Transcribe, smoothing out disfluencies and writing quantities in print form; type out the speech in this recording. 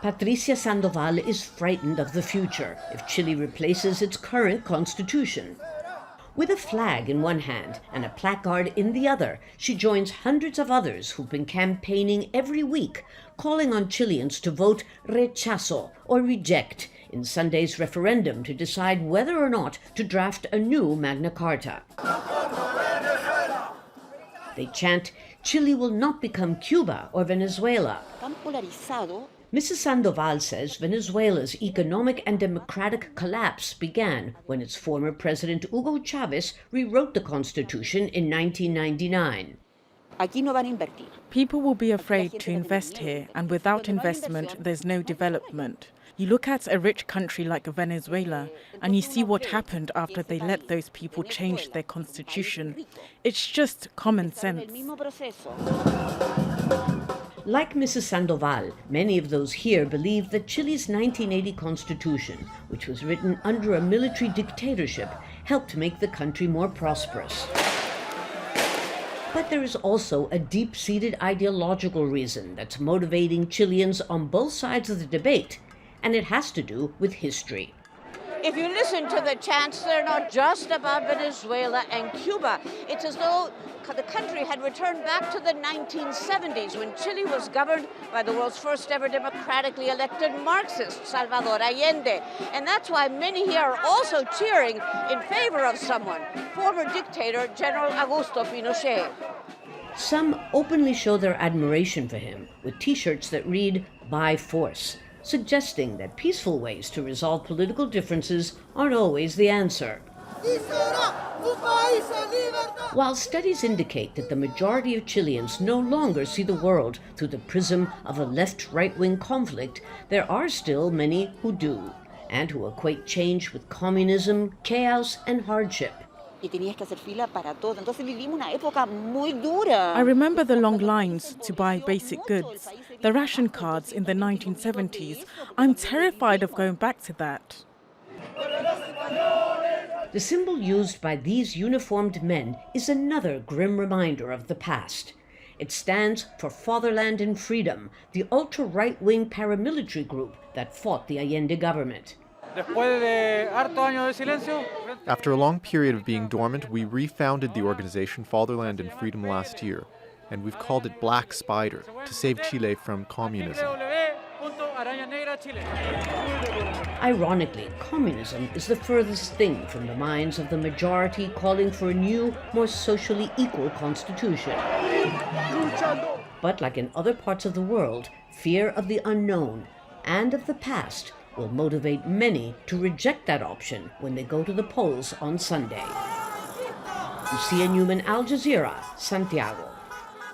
Patricia Sandoval is frightened of the future if Chile replaces its current constitution. With a flag in one hand and a placard in the other, she joins hundreds of others who've been campaigning every week, calling on Chileans to vote rechazo, or reject, in Sunday's referendum to decide whether or not to draft a new Magna Carta. They chant, Chile will not become Cuba or Venezuela. Mrs. Sandoval says Venezuela's economic and democratic collapse began when its former president Hugo Chavez rewrote the constitution in 1999. People will be afraid to invest here, and without investment, there's no development. You look at a rich country like Venezuela, and you see what happened after they let those people change their constitution. It's just common sense. Like Mrs. Sandoval, many of those here believe that Chile's 1980 constitution, which was written under a military dictatorship, helped make the country more prosperous. But there is also a deep-seated ideological reason that's motivating Chileans on both sides of the debate, and it has to do with history. If you listen to the chants, they're not just about Venezuela and Cuba. It's as though the country had returned back to the 1970s when Chile was governed by the world's first ever democratically elected Marxist, Salvador Allende. And that's why many here are also cheering in favor of someone, former dictator General Augusto Pinochet. Some openly show their admiration for him with T-shirts that read, "By force," suggesting that peaceful ways to resolve political differences aren't always the answer. While studies indicate that the majority of Chileans no longer see the world through the prism of a left-right-wing conflict, there are still many who do, and who equate change with communism, chaos, and hardship. I remember the long lines to buy basic goods, the ration cards in the 1970s. I'm terrified of going back to that. The symbol used by these uniformed men is another grim reminder of the past. It stands for Fatherland and Freedom, the ultra-right-wing paramilitary group that fought the Allende government. After a long period of being dormant, we refounded the organization Fatherland and Freedom last year, and we've called it Black Spider to save Chile from communism. Ironically, communism is the furthest thing from the minds of the majority calling for a new, more socially equal constitution. But like in other parts of the world, fear of the unknown and of the past will motivate many to reject that option when they go to the polls on Sunday. Lucia, Newman, Jazeera, Santiago.